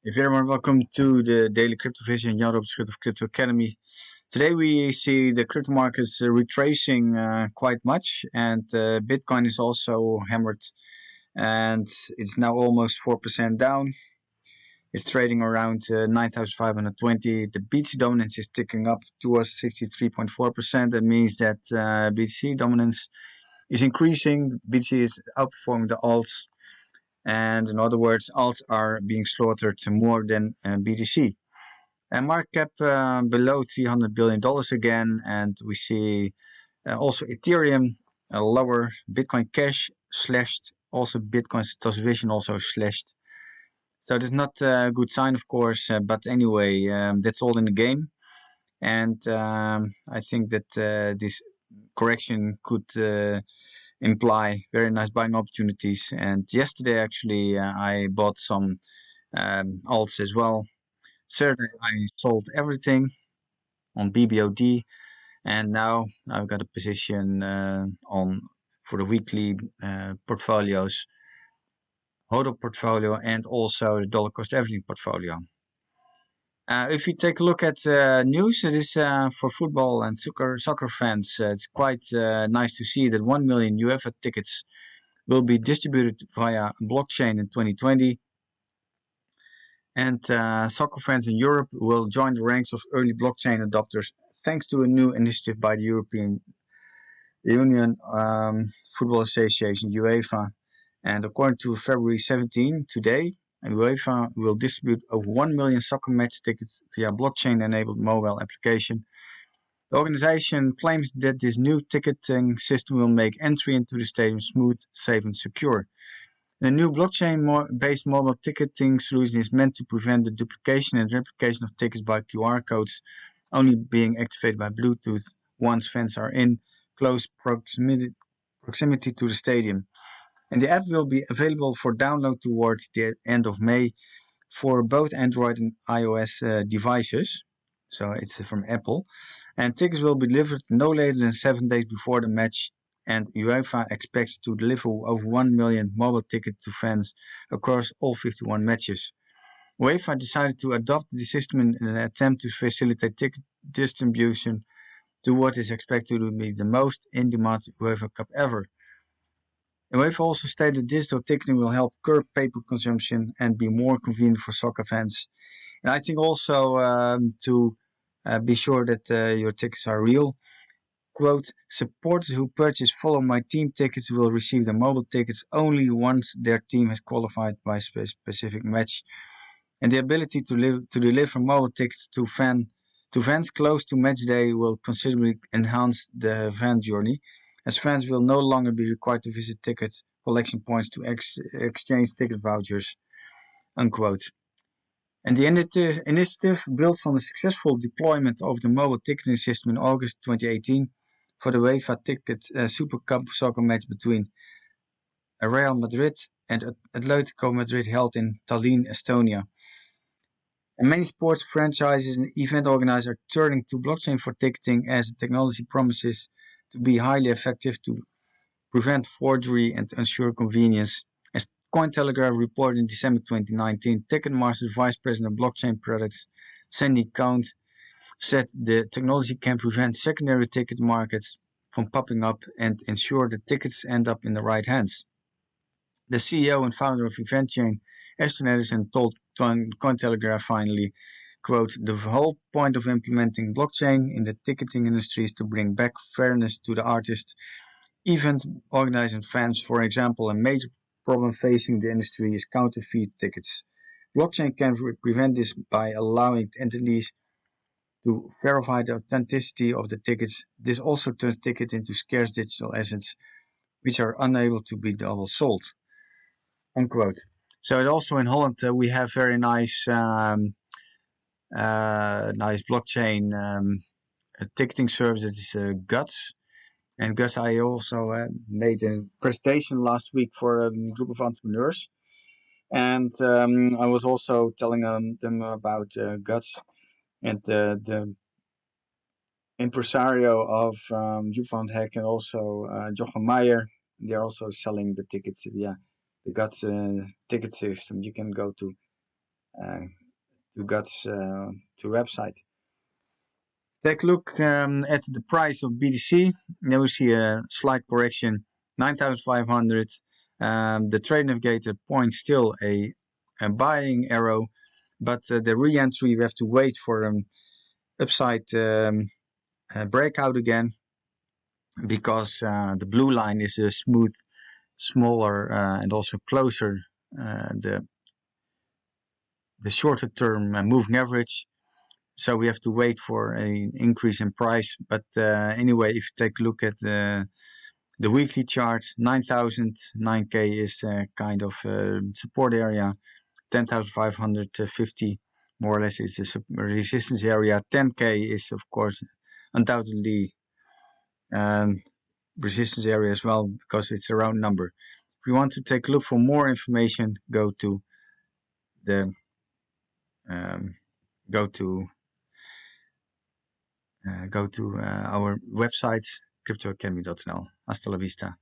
Hey everyone, welcome to the Daily Crypto Vision, Jan Robert Schut of Crypto Academy. Today we see the crypto markets retracing quite much, and Bitcoin is also hammered, and it's now almost 4% down. It's trading around 9,520. The BTC dominance is ticking up towards 63.4%. That means that BTC dominance is increasing. BTC is outperforming the alts. And in other words, alts are being slaughtered more than BTC. And market cap below $300 billion again. And we see also Ethereum lower, Bitcoin Cash slashed, also Bitcoin Satoshi Vision also slashed. So it's not a good sign, of course. But anyway, that's all in the game. And I think that this correction could imply very nice buying opportunities. And yesterday, actually, I bought some alts as well. Saturday, I sold everything on BBOD, and now I've got a position on for the weekly portfolios, HODL portfolio, and also the dollar cost averaging portfolio. If you take a look at news, it is for football and soccer fans. It's quite nice to see that 1 million UEFA tickets will be distributed via blockchain in 2020. And soccer fans in Europe will join the ranks of early blockchain adopters thanks to a new initiative by the European Union Football Association, UEFA. And according to February 17, today, UEFA will distribute over 1 million soccer match tickets via blockchain-enabled mobile application. The organization claims that this new ticketing system will make entry into the stadium smooth, safe and secure. The new blockchain-based mobile ticketing solution is meant to prevent the duplication and replication of tickets by QR codes only being activated by Bluetooth once fans are in close proximity to the stadium. And the app will be available for download towards the end of May for both Android and iOS devices. So it's from Apple. And tickets will be delivered no later than 7 days before the match. And UEFA expects to deliver over 1 million mobile tickets to fans across all 51 matches. UEFA decided to adopt the system in an attempt to facilitate ticket distribution to what is expected to be the most in-demand UEFA Cup ever. UEFA also stated digital ticketing will help curb paper consumption and be more convenient for soccer fans. And I think also to be sure that your tickets are real. Quote, supporters who purchase Follow My Team tickets will receive their mobile tickets only once their team has qualified by a specific match. And the ability to deliver mobile tickets to fans close to match day will considerably enhance the fan journey, as fans will no longer be required to visit ticket collection points to exchange ticket vouchers, unquote. And the initiative builds on the successful deployment of the mobile ticketing system in August 2018 for the UEFA Ticket Super Cup soccer match between Real Madrid and Atletico Madrid held in Tallinn, Estonia. And many sports franchises and event organizers are turning to blockchain for ticketing as the technology promises to be highly effective to prevent forgery and ensure convenience. As Cointelegraph reported in December 2019, Ticketmaster's Vice President of Blockchain Products, Sandy Count, said the technology can prevent secondary ticket markets from popping up and ensure that tickets end up in the right hands. The CEO and founder of EventChain, Ashton Edison, told Cointelegraph finally, quote, the whole point of implementing blockchain in the ticketing industry is to bring back fairness to the artist, event organizers and fans. For example, a major problem facing the industry is counterfeit tickets. Blockchain can prevent this by allowing entities to verify the authenticity of the tickets. This also turns tickets into scarce digital assets, which are unable to be double sold. Unquote. So it also in Holland we have very nice blockchain ticketing service that is Guts. And Gus, I also made a presentation last week for a group of entrepreneurs. And I was also telling them about Guts and the impresario of Juvan Heck and also Jochem Meijer. They're also selling the tickets via the Guts ticket system. You can go to to God's to website. Take a look at the price of BTC. Now we see a slight correction, 9,500. The trade navigator points still a buying arrow, but the re-entry we have to wait for upside breakout again, because the blue line is a smooth, smaller and also closer the shorter term moving average. So we have to wait for an increase in price. But anyway, if you take a look at the weekly chart, 9,000, 9K is kind of support area. 10,550 more or less is a resistance area. 10K is of course undoubtedly resistance area as well, because it's a round number. If you want to take a look for more information, go to the go to our website, cryptoacademy.nl. Hasta la vista.